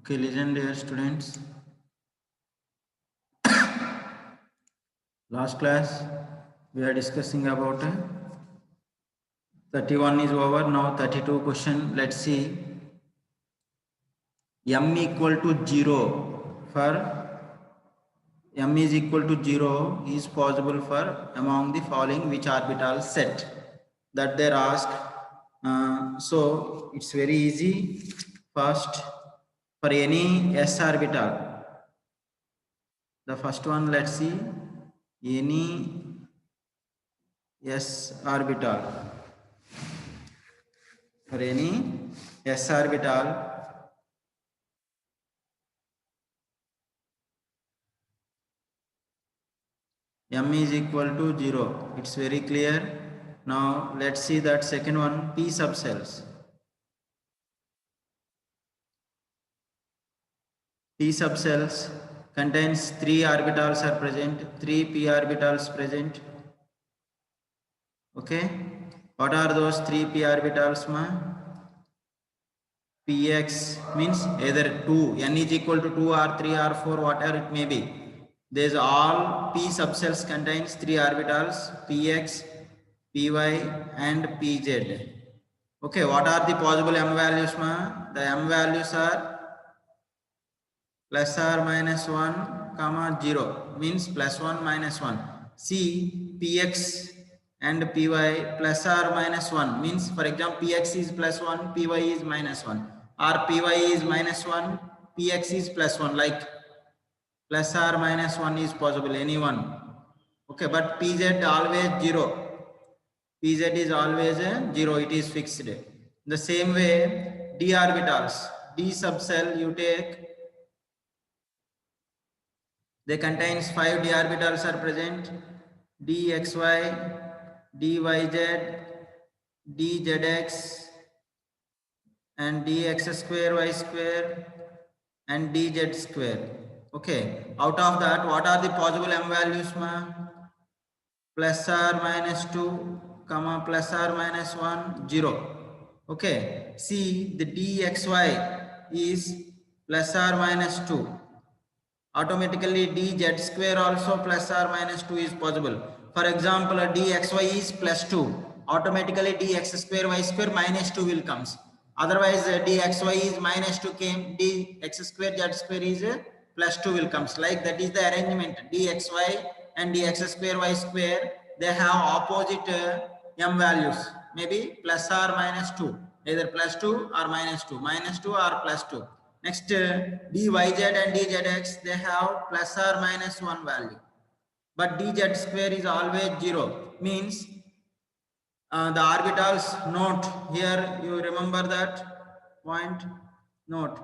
Okay, listen dear students. Last class we are discussing about 31 is over. Now 32 question. Let's see. M equal to 0 for M is equal to 0 is possible for among the following which orbital set that they're asked. So it's very easy. First, for any s orbital, the first one, let's see, any s orbital. For any s orbital, m is equal to 0. It's very clear. Now let's see that second one, p subcells. P subcells contains 3 orbitals are present, 3 p orbitals present. Okay, what are those 3 p orbitals, ma? Px means either 2, n is equal to 2 or 3 or 4, whatever it may be. There's all p subcells contains 3 orbitals, px, py and pz. Okay, what are the possible m values, ma? The m values are plus or minus 1 comma 0 means plus 1 minus 1. See, px and py plus or minus 1 means, for example, px is plus 1, py is minus 1, or py is minus 1, px is plus 1, like plus or minus 1 is possible, any one. Okay, but pz always 0. Pz is always 0, it is fixed. The same way, d orbitals, d subcell you take, they contains 5 d orbitals are present, dxy, dyz, dzx, and dx square y square and dz square. Okay, out of that, what are the possible m values, ma? Plus or minus 2 comma plus or minus 1 0. Okay, see, the dxy is plus or minus 2. Automatically dz square also plus or minus 2 is possible. For example, dxy is plus 2. Automatically dx square y square minus 2 will comes. Otherwise dxy is minus 2 came, dx square z square is plus 2 will comes. Like that is the arrangement. Dxy and dx square y square, they have opposite m values. Maybe plus or minus 2. Either plus 2 or minus 2. Minus 2 or plus 2. Next, dyz and dzx, they have plus or minus 1 value. But dz square is always 0. Means the orbitals, note here, you remember that point, note.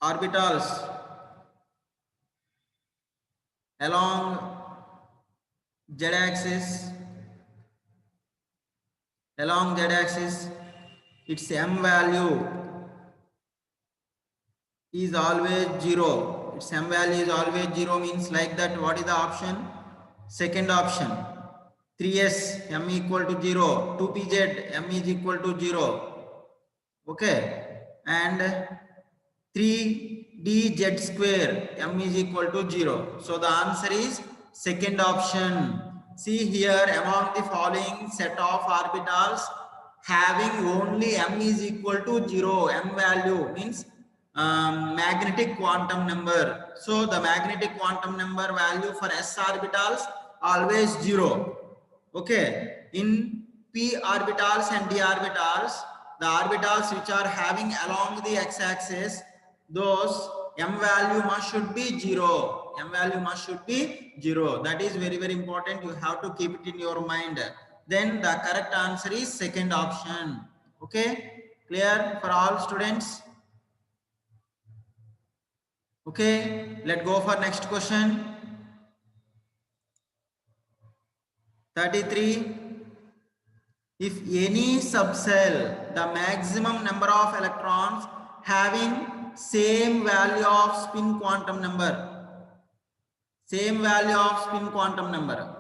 Orbitals along z-axis, its m value is always 0. Its m value is always 0 means like that. What is the option? Second option. 3s m equal to 0. 2pz m is equal to 0. Okay. And 3dz square m is equal to 0. So the answer is second option. See here, among the following set of orbitals having only m is equal to 0, m value means magnetic quantum number. So the magnetic quantum number value for s orbitals always 0. Okay, in p orbitals and d orbitals, the orbitals which are having along the x-axis, those m value must should be 0. M value must should be 0. That is very, very important. You have to keep it in your mind. Then the correct answer is second option. Okay, clear for all students? Okay, let's go for next question. 33. If any subcell, the maximum number of electrons having same value of spin quantum number, same value of spin quantum number.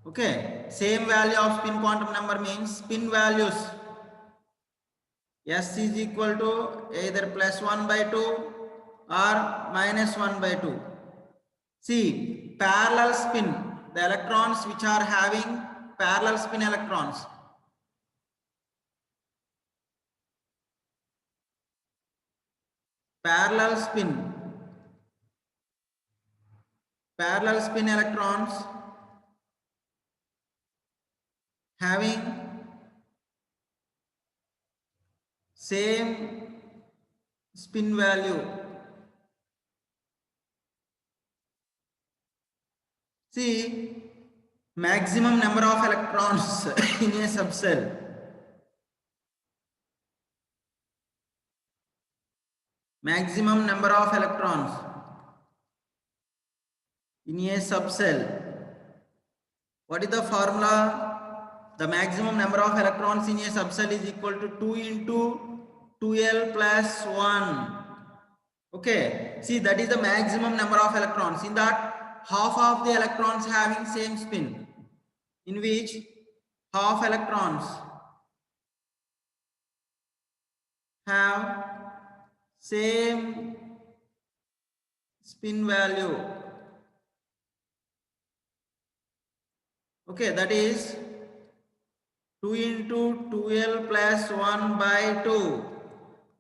Okay, same value of spin quantum number means spin values S is equal to either plus 1 by 2 or minus 1 by 2. See, parallel spin, the electrons which are having parallel spin electrons. Parallel spin electrons having same spin value. See, maximum number of electrons in a subcell. Maximum number of electrons in a subcell. What is the formula? The maximum number of electrons in a subcell is equal to 2 into 2L plus 1. Okay, see that is the maximum number of electrons. In that, half of the electrons having same spin, in which half electrons have same spin value. Okay, that is 2 into 2L plus 1 by 2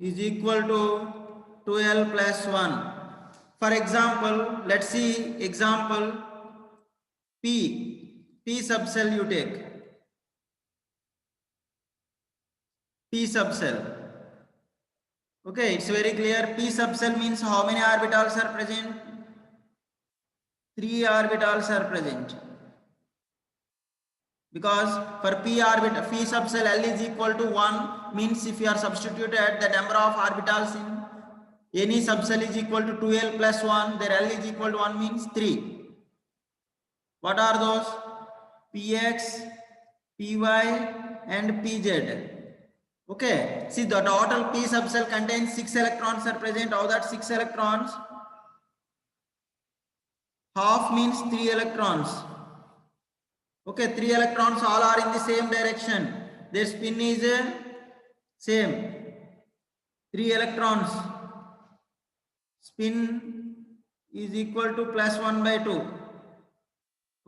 is equal to 2L plus 1. For example, let's see example P. P subcell you take. P subcell. Okay, it's very clear. P subcell means how many orbitals are present? 3 orbitals are present. Because for P orbital, P subcell L is equal to 1 means if you are substituted the number of orbitals in any subcell is equal to 2L plus 1, their L is equal to 1 means 3. What are those? Px, Py and Pz. Okay, see the total P subcell contains 6 electrons are present. Out of that 6 electrons, half means 3 electrons. Okay, 3 electrons all are in the same direction. Their spin is same. 3 electrons spin is equal to plus 1 by 2.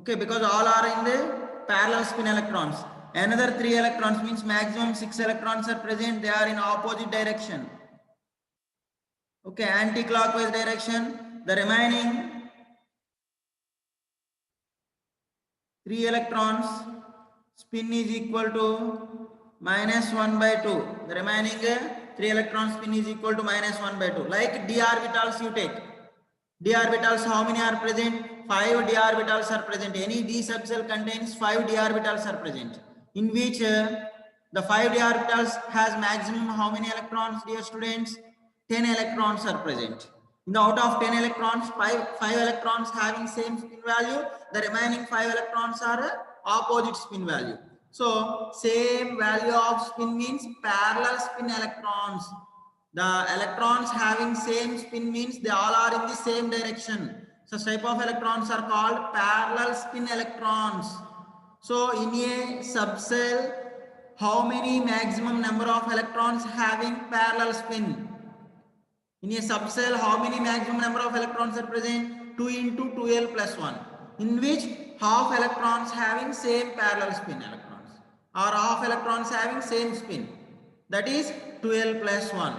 Okay, because all are in the parallel spin electrons. Another 3 electrons means maximum 6 electrons are present. They are in opposite direction. Okay, anti-clockwise direction. The remaining 3 electrons spin is equal to minus 1 by 2. The remaining 3 electron spin is equal to minus 1 by 2. Like d orbitals you take. D orbitals how many are present? 5 d orbitals are present. Any d subcell contains 5 d orbitals are present. In which the 5 d orbitals has maximum how many electrons, dear students? 10 electrons are present. In the out of 10 electrons, 5 electrons having same spin value, the remaining 5 electrons are opposite spin value. So same value of spin means parallel spin electrons. The electrons having same spin means they all are in the same direction. Such type of electrons are called parallel spin electrons. So in a subcell, how many maximum number of electrons having parallel spin? In a subcell, how many maximum number of electrons are present? 2 into 2L plus 1. In which half electrons having same parallel spin electrons. Or half electrons having same spin. That is 2L plus 1.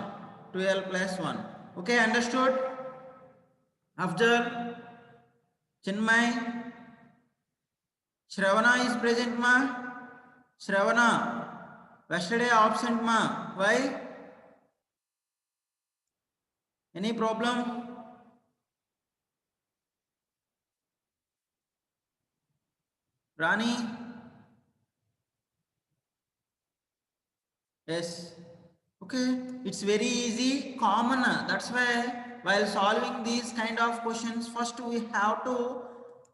2L plus 1. Okay, understood? After Chinmay, Shravana is present ma? Shravana, yesterday absent ma? Why? Any problem? Rani? Yes. Okay. It's very easy, common. That's why while solving these kind of questions, first we have to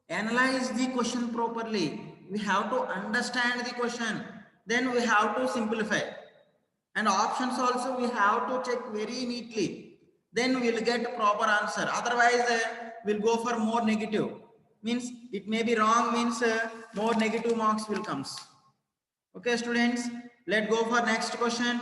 analyze the question properly. We have to understand the question. Then we have to simplify. And options also we have to check very neatly. Then we'll get proper answer. Otherwise, we'll go for more negative. means it may be wrong, means more negative marks will comes. Okay, students, let's go for next question.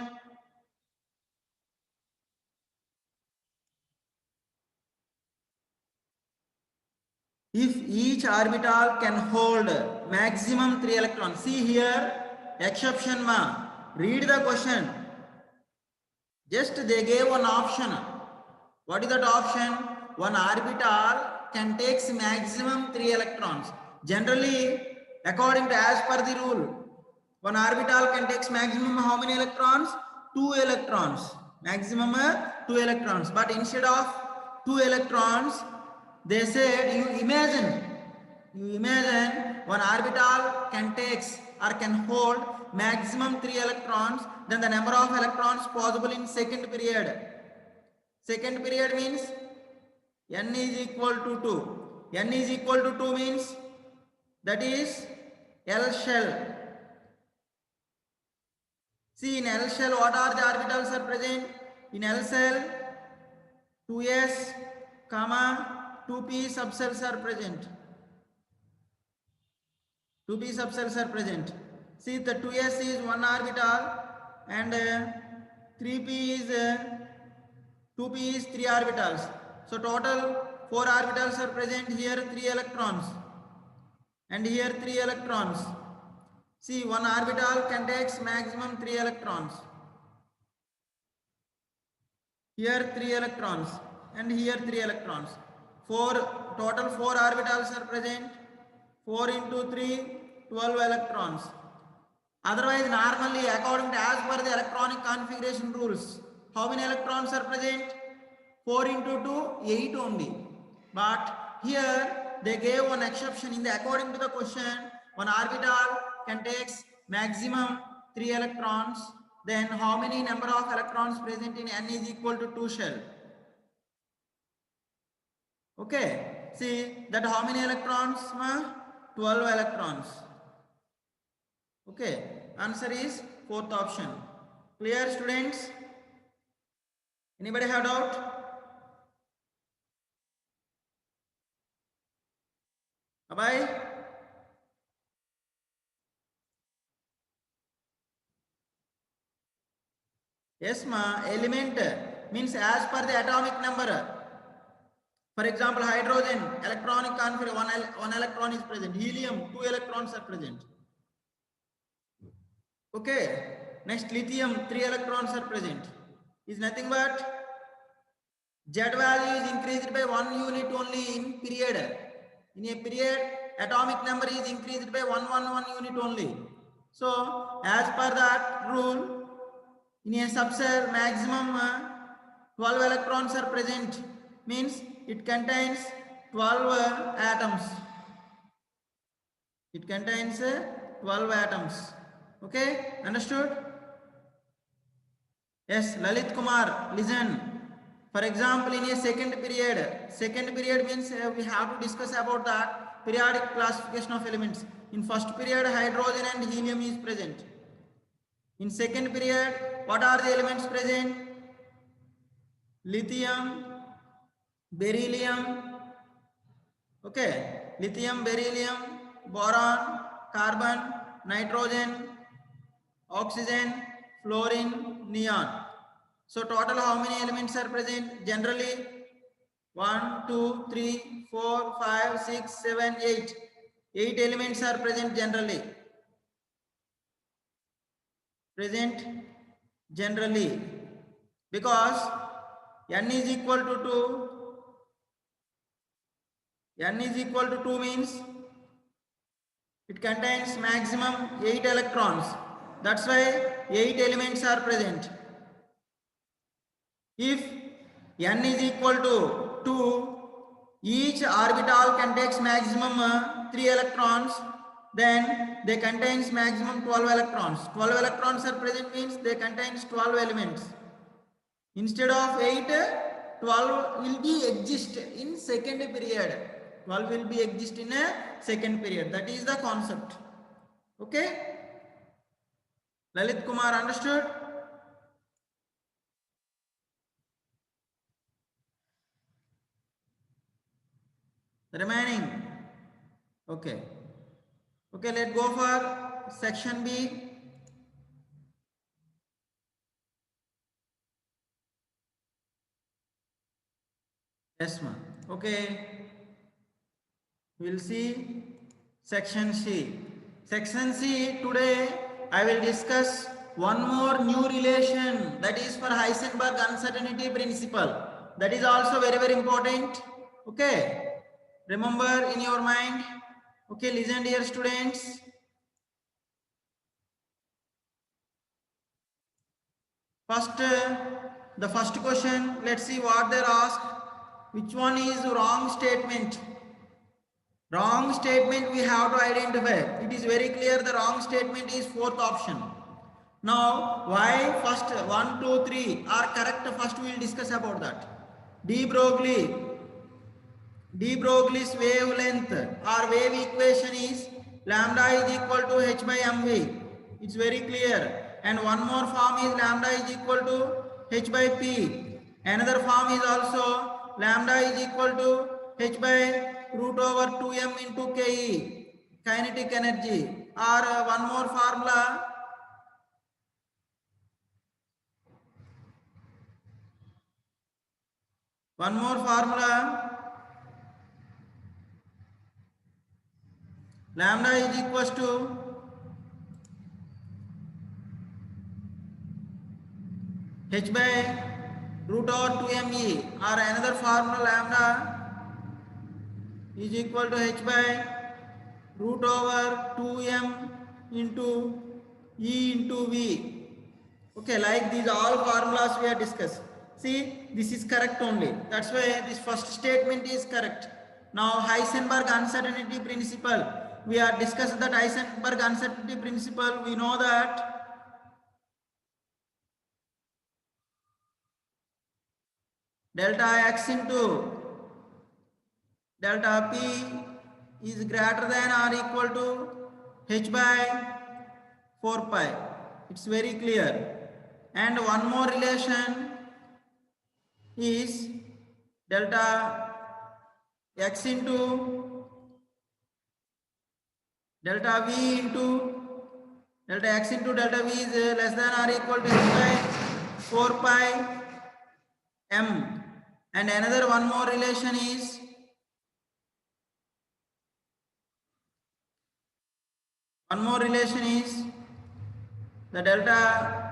If each orbital can hold maximum 3 electrons, see here, exception ma, read the question. Just they gave one option. What is that option? One orbital can take maximum 3 electrons. Generally, according to as per the rule, one orbital can take maximum how many electrons? 2 electrons. Maximum 2 electrons. But instead of 2 electrons, they said you imagine one orbital can take or can hold maximum 3 electrons, then the number of electrons possible in second period. Second period means n is equal to 2. N is equal to 2 means that is L shell. See, in L shell what are the orbitals are present? In L shell 2s, comma 2p subcells are present. 2p subcells are present. See, the 2s is one orbital and 3p is 2p is 3 orbitals. So total 4 orbitals are present here, 3 electrons and here 3 electrons. See, one orbital can take maximum 3 electrons. Here 3 electrons and here 3 electrons. Total 4 orbitals are present. 4 into 3, 12 electrons. Otherwise, normally according to as per the electronic configuration rules, how many electrons are present? 4 into 2, 8 only. But here they gave one exception in the according to the question, one orbital can take maximum 3 electrons. Then how many number of electrons present in n is equal to 2 shell? Okay, see that how many electrons? 12 electrons. Okay, answer is fourth option. Clear, students? Anybody have doubt? Abhay? Yes, ma. Element means as per the atomic number. For example, hydrogen, electronic configuration, one electron is present. Helium, 2 electrons are present. Okay. Next, lithium, 3 electrons are present. Is nothing but Z value is increased by 1 unit only in period. In a period, atomic number is increased by 1 unit only. So, as per that rule, in a subcell maximum 12 electrons are present, means it contains 12 atoms. It contains 12 atoms. Okay, understood? Yes, Lalit Kumar, listen. For example, in a second period means we have to discuss about that periodic classification of elements. In first period, hydrogen and helium is present. In second period, what are the elements present? Lithium, beryllium, okay, lithium, beryllium, boron, carbon, nitrogen, oxygen, fluorine, neon. So total how many elements are present? Generally 1, 2, 3, 4, 5, 6, 7, 8. 8 elements are present generally. Present generally. Because n is equal to 2. N is equal to 2 means it contains maximum 8 electrons. That's why 8 elements are present. If n is equal to 2, each orbital contains maximum 3 electrons, then they contains maximum 12 electrons. 12 electrons are present means they contains 12 elements. Instead of 8, 12 will be exist in second period. 12 will be exist in a second period. That is the concept. Okay? Lalit Kumar, understood? The remaining Okay. Okay, let's go for section B. Yes, ma'am. Okay. We'll see section C. Section C, today I will discuss one more new relation, that is for Heisenberg uncertainty principle. That is also very, very important. Okay. Remember in your mind. Okay, listen dear students. First, the first question, let's see what they're asked. Which one is wrong statement? Wrong statement we have to identify. It is very clear the wrong statement is fourth option. Now, why first 1, 2, 3 are correct? First we will discuss about that. De Broglie's wavelength or wave equation is lambda is equal to h by mv. It's very clear. And one more form is lambda is equal to h by p. Another form is also lambda is equal to h by root over 2m into ke, kinetic energy. Or one more formula, lambda is equals to h by root over 2me, or another formula lambda is equal to h by root over 2m into e into v. Okay, like these all formulas we have discussed. See, this is correct only. That's why this first statement is correct. Now Heisenberg uncertainty principle, we are discussed that Heisenberg uncertainty principle. We know that delta x into delta p is greater than or equal to h by 4 pi. It's very clear. And one more relation is delta x into delta v into delta x into delta v is less than or equal to h by 4 pi m. And another one more relation is the delta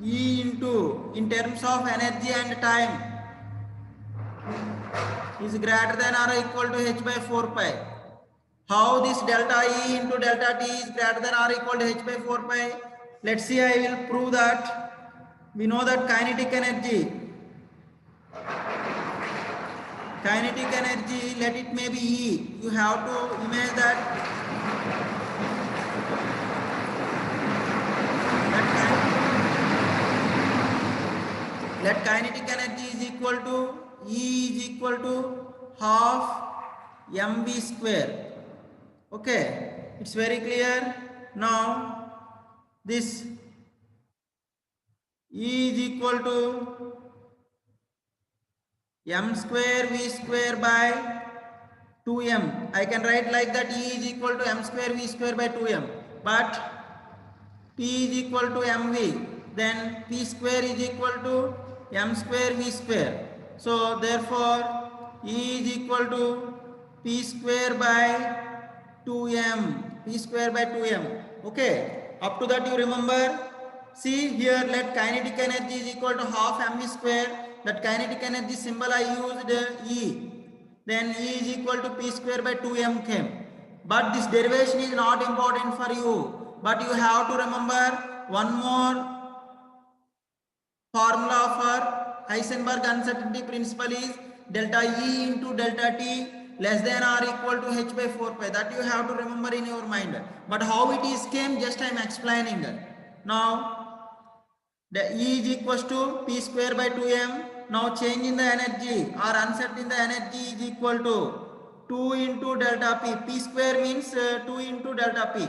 E into, in terms of energy and time, is greater than or equal to h by 4 pi. How this delta E into delta T is greater than or equal to h by 4 pi? Let's see, I will prove that. We know that kinetic energy, let it may be E. You have to imagine that kinetic energy is equal to E is equal to half mv square. Okay, it's very clear. Now this E is equal to m square v square by 2m. I can write like that, E is equal to m square v square by 2m. But P is equal to mv, then P square is equal to m square v square. So therefore E is equal to P square by 2m. P square by 2m. Okay, up to that you remember. See here, let kinetic energy is equal to half mv square. That kinetic energy symbol I used E. Then E is equal to P square by 2m came. But this derivation is not important for you. But you have to remember one more formula for Heisenberg uncertainty principle is delta E into delta T less than or equal to h by 4 pi. That you have to remember in your mind. But how it is came, just I am explaining. Now the E is equals to P square by 2m. Now change in the energy or uncertain in the energy is equal to 2 into delta P. P square means 2 into delta P.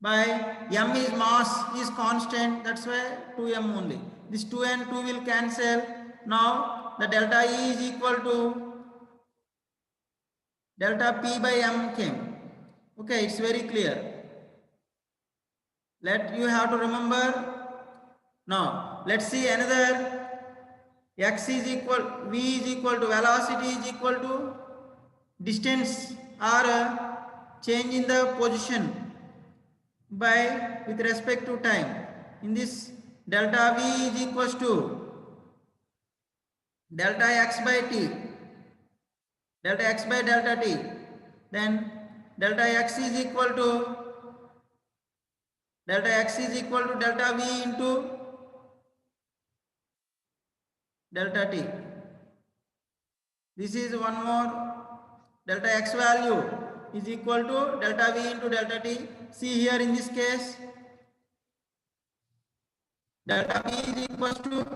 By m is mass is constant, that's why 2m only. This 2 and 2 will cancel. Now the delta E is equal to delta P by M came. Okay, it's very clear. Let you have to remember. Now, let's see another. X is equal, V is equal to velocity is equal to distance or change in the position by with respect to time. In this, delta V is equals to delta X by T, delta X by delta T. Then delta X is equal to delta V into delta T. This is one more. Delta X value is equal to delta V into delta T. See here in this case, delta V is equals to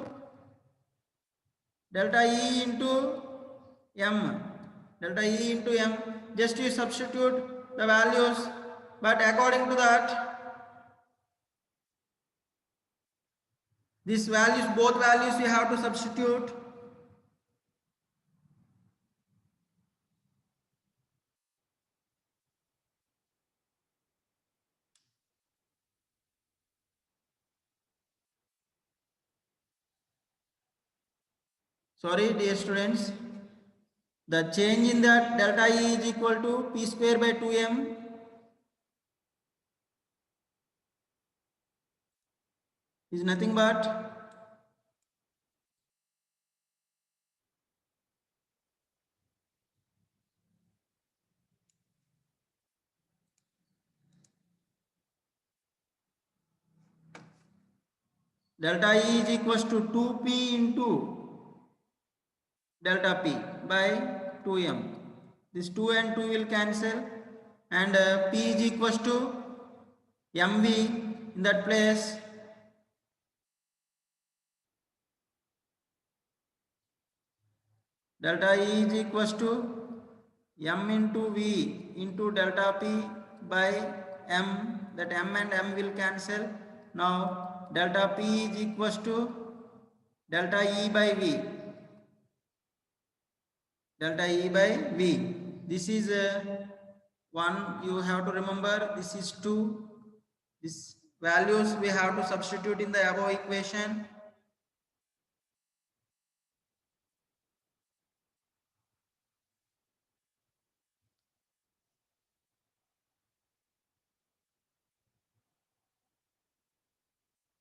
delta E into M. Delta E into M. Just you substitute the values, but according to that, these values, both values you have to substitute. Sorry, dear students, the change in that delta E is equal to P square by 2M is nothing but delta E is equals to 2P into delta P by 2M. This 2 and 2 will cancel, and P is equals to MV. In that place, delta E is equals to M into V into delta P by M. That M and M will cancel. Now delta P is equals to delta E by V. Delta E by V. This is one you have to remember. This is 2. These values we have to substitute in the above equation.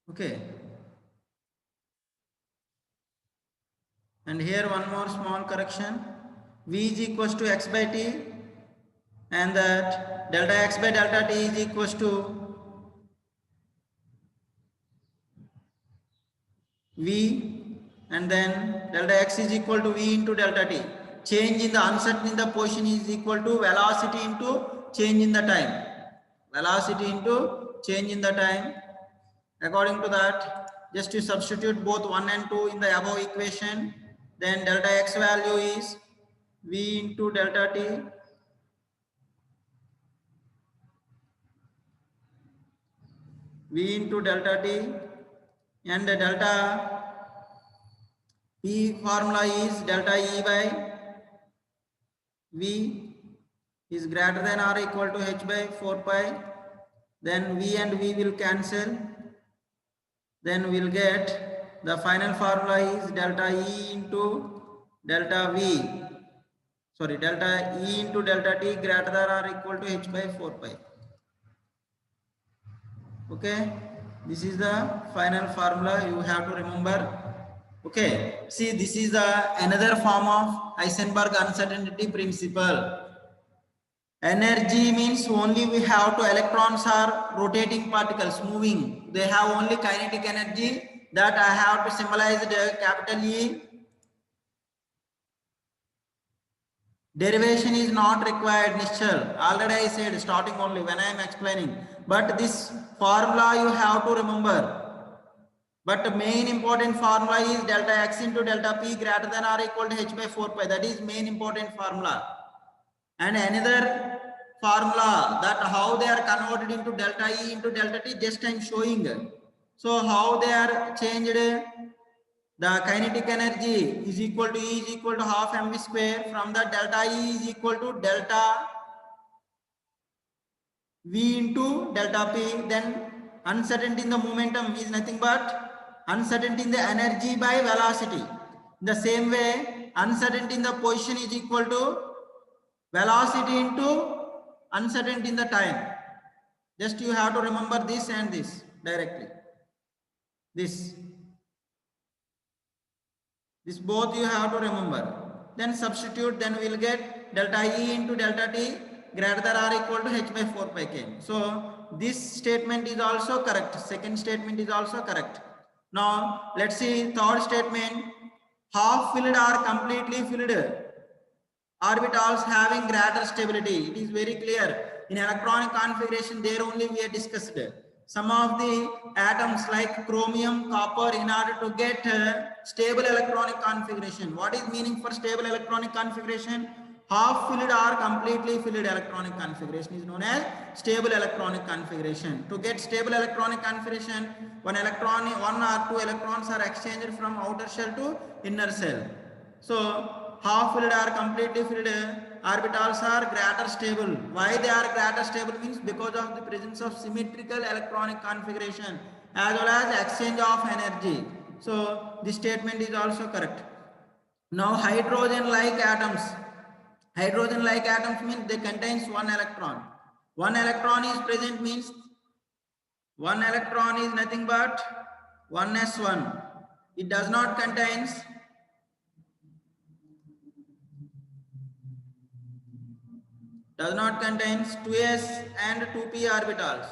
Okay. And here one more small correction. V is equals to X by T, and that delta X by delta T is equals to V, and then delta X is equal to V into delta T. Change in the uncertain in the position is equal to velocity into change in the time. Velocity into change in the time. According to that, just to substitute both 1 and 2 in the above equation, then delta X value is V into delta T V into delta T, and the delta P formula is delta E by V is greater than or equal to H by 4 pi. Then V and V will cancel. Then we'll get the final formula is delta E into delta V. Sorry, delta E into delta T greater than or equal to H by 4 pi. Okay, this is the final formula you have to remember. Okay, see, this is the another form of Heisenberg uncertainty principle. Energy means only we have to electrons are rotating particles moving. They have only kinetic energy, that I have to symbolize the capital E. Derivation is not required, Nishchal. Already I said starting only when I am explaining. But this formula you have to remember. But the main important formula is delta X into delta P greater than or equal to H by 4 pi. That is main important formula. And another formula, that how they are converted into delta E into delta T, just I am showing. So how they are changed, The kinetic energy is equal to E is equal to half mv square. From the delta E is equal to delta V into delta P. Then uncertainty in the momentum is nothing but uncertainty in the energy by velocity. In the same way, uncertainty in the position is equal to velocity into uncertainty in the time. Just you have to remember this and this directly. This both you have to remember. Then substitute, then we'll get delta E into delta T greater than or equal to h by 4 pi km. So this statement is also correct. Second statement is also correct. Now let's see third statement. Half filled or completely filled orbitals having greater stability. It is very clear. In electronic configuration, there only we have discussed. Some of the atoms like chromium, copper, in order to get stable electronic configuration. What is meaning for stable electronic configuration? Half filled or completely filled electronic configuration is known as stable electronic configuration. To get stable electronic configuration, one or two electrons are exchanged from outer shell to inner shell. So half filled or completely filled orbitals are greater stable. Why they are greater stable means because of the presence of symmetrical electronic configuration as well as exchange of energy. So this statement is also correct. Now hydrogen like atoms. Hydrogen like atoms means they contains one electron. One electron is present means one electron is nothing but 1s1. It does not contains 2s and 2p orbitals.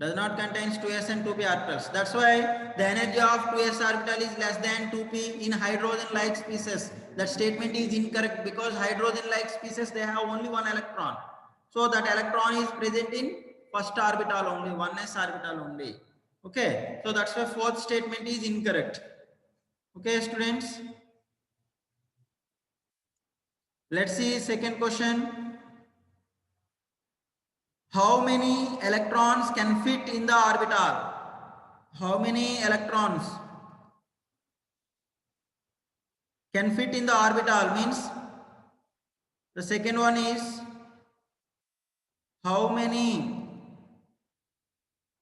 Does not contains 2s and 2p orbitals. That's why the energy of 2s orbital is less than 2p in hydrogen like species. That statement is incorrect because hydrogen like species they have only one electron. So that electron is present in first orbital only, 1s orbital only. Okay, so that's why fourth statement is incorrect. Okay, students. Let's see second question. How many electrons can fit in the orbital? How many electrons can fit in the orbital means the second one is how many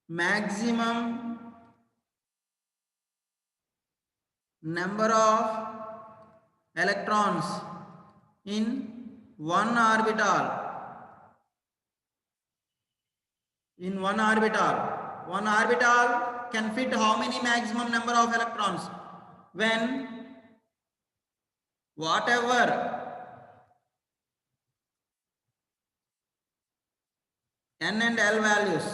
maximum number of electrons in one orbital. In one orbital can fit how many maximum number of electrons when whatever n and l values,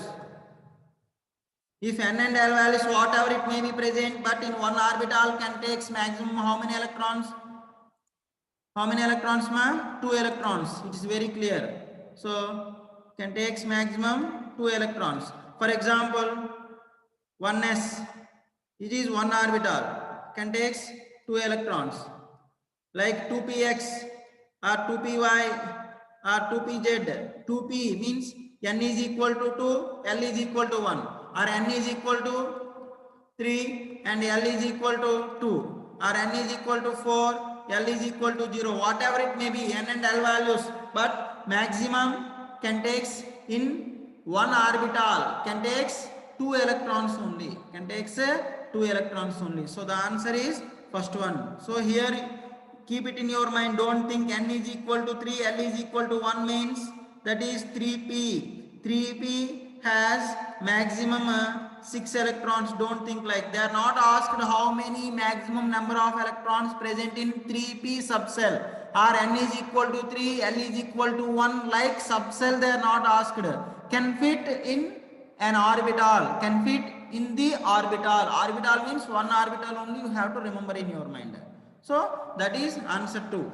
if n and l values whatever it may be present, but in one orbital can takes maximum how many electrons? How many electrons ma? 2 electrons. It is very clear. So can takes maximum 2 electrons. For example, 1s, it is one orbital, can takes 2 electrons. Like 2px or 2py or 2pz. 2p means n is equal to 2, l is equal to 1, or n is equal to 3 and l is equal to 2, or n is equal to 4, l is equal to 0, whatever it may be, n and l values, but maximum can takes in one orbital, can takes 2 electrons only, can takes 2 electrons only. So the answer is first one. So here keep it in your mind, don't think n is equal to 3, l is equal to 1 means that is 3p. 3p has maximum 6 electrons. Don't think like they are not asked how many maximum number of electrons present in 3p subcell, or n is equal to 3, l is equal to 1, like subcell they are not asked. Can fit in an orbital, can fit in the orbital. Orbital means one orbital only, you have to remember in your mind. So that is answer 2.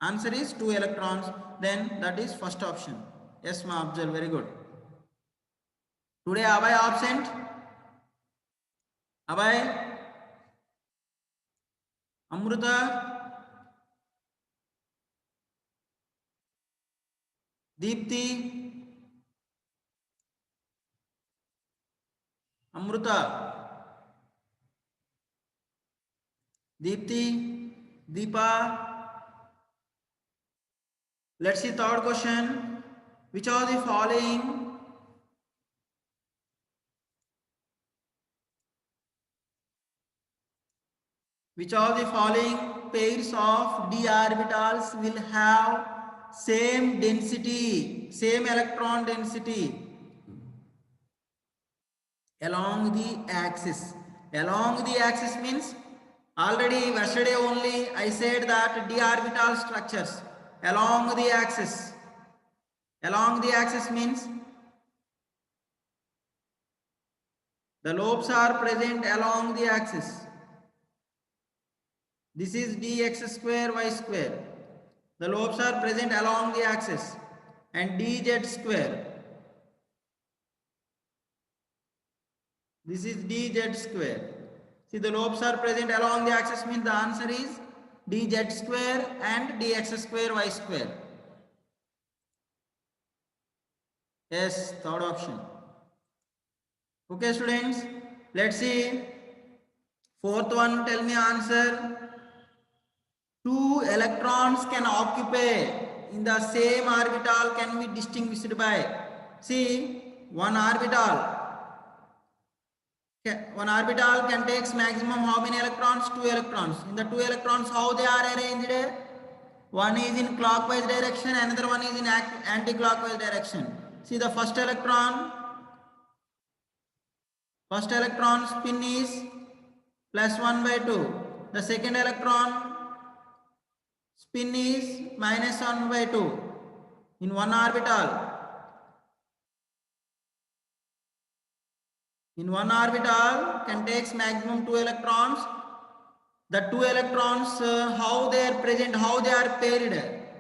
Answer is 2 electrons. Then that is first option. Yes, ma, observe, very good. Today Abhay absent? Abhay? Amruta? Deepti? Amruta, Deepti, Deepa. Let's see third question. Which of the following pairs of d orbitals will have same density, same electron density along the axis? Along the axis means already yesterday only I said that d orbital structures along the axis. Along the axis means the lobes are present along the axis. This is dx square y square. The lobes are present along the axis. And dz square. This is dz square. See, the lobes are present along the axis means the answer is dz square and dx square y square. Yes, third option. Okay, students. Let's see. Fourth one, tell me answer. Two electrons can occupy in the same orbital can be distinguished by, see, one orbital can take maximum how many electrons? Two electrons. In the two electrons, how they are arranged? One is in clockwise direction, another one is in anti-clockwise direction. See, the first electron spin is plus 1 by 2. The second electron spin is minus 1 by 2 in one orbital. In one orbital can take maximum 2 electrons. The 2 electrons, how they are present, how they are paired,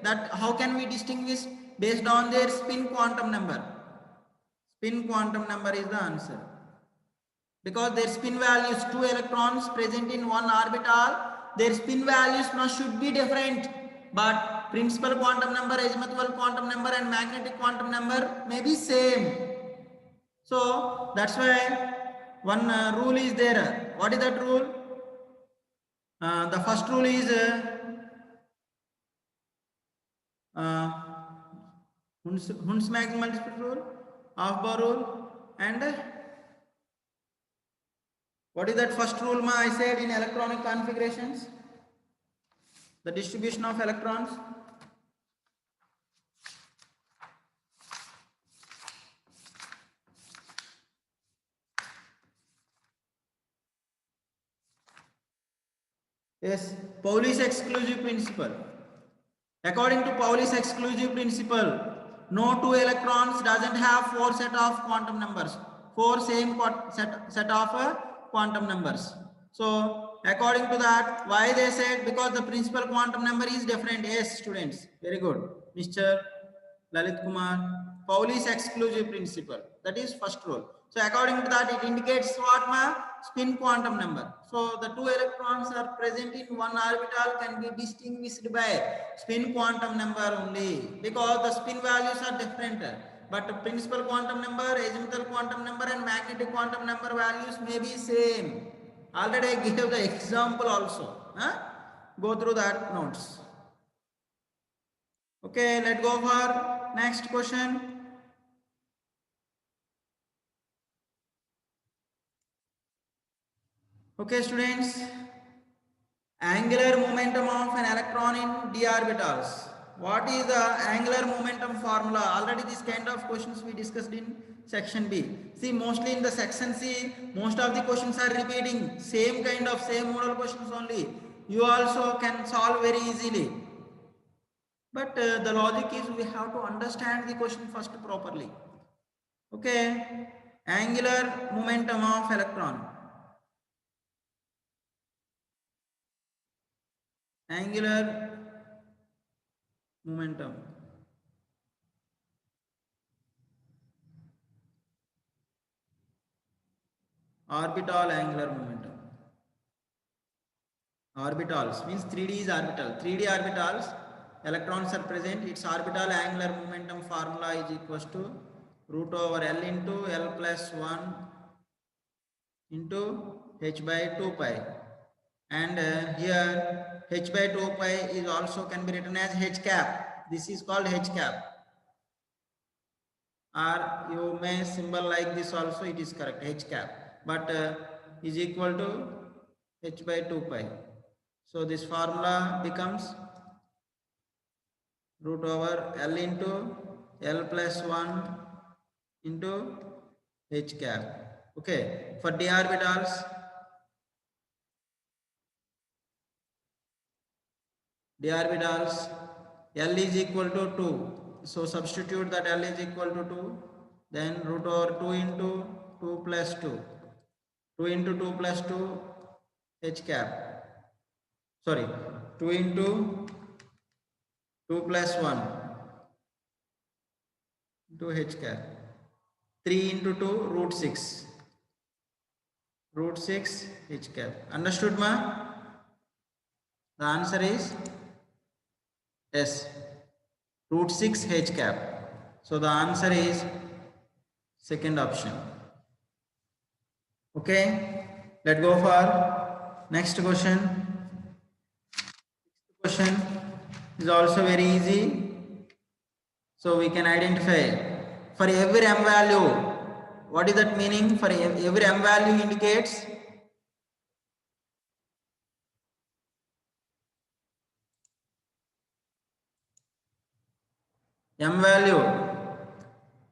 that how can we distinguish? Based on their spin quantum number. Spin quantum number is the answer. Because their spin values, 2 electrons present in one orbital, their spin values should be different. But principal quantum number, azimuthal quantum number and magnetic quantum number may be same. So that's why one rule is there. What is that rule? The first rule is Hund's maximal distribution rule, half-bar rule, and what is that first rule I said in electronic configurations? The distribution of electrons. Yes, Pauli's exclusive principle. According to Pauli's exclusive principle, no two electrons doesn't have 4 set of quantum numbers. 4 same set of quantum numbers. So according to that, why they said? Because the principal quantum number is different. Yes, students, very good. Mr. Lalit Kumar, Pauli's exclusive principle. That is first rule. So according to that, it indicates what spin quantum number. So the two electrons are present in one orbital can be distinguished by spin quantum number only, because the spin values are different. But the principal quantum number, azimuthal quantum number and magnetic quantum number values may be same. Already I gave the example also. Go through that notes. Okay, let's go for next question. Okay, students. Angular momentum of an electron in d orbitals. What is the angular momentum formula? Already this kind of questions we discussed in section B. See, mostly in the section C, most of the questions are repeating. Same model questions only. You also can solve very easily. But the logic is we have to understand the question first properly. Okay. Angular momentum of electron. Angular momentum. Orbital angular momentum. Orbitals means 3D is orbital. 3D orbitals, electrons are present. Its orbital angular momentum formula is equals to root over L into L plus 1 into h by 2 pi. And here h by 2 pi is also can be written as h cap. This is called h cap. Or you may symbol like this also, it is correct, h cap. But is equal to h by 2 pi. So this formula becomes root over L into L plus 1 into h cap. Okay, for d orbitals, L is equal to 2. So substitute that L is equal to 2. Then root over 2 into 2 plus 2. 2 into 2 plus 2 h cap. Sorry, 2 into 2 plus 1 into h cap. 3 into 2 root 6. Root 6 h cap. Understood, ma? The answer is S. Root 6 h cap. So the answer is second option. Okay, let's go for next question. Question is also very easy. So we can identify for every m value. What is that meaning? For every m value indicates m value.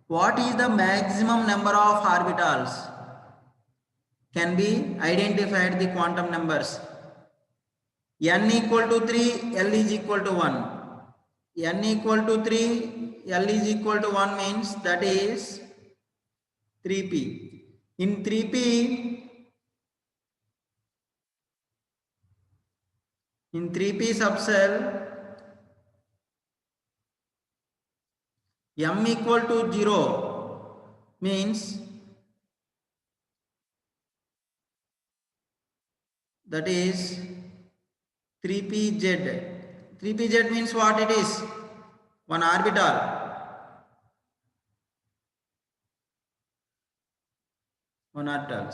What is the maximum number of orbitals? Can be identified the quantum numbers. N equal to 3, L is equal to 1. N equal to 3, L is equal to 1 means that is 3p. In 3p subcell, m equal to 0 means that is 3pz. 3pz means what it is? One orbital. One orbital.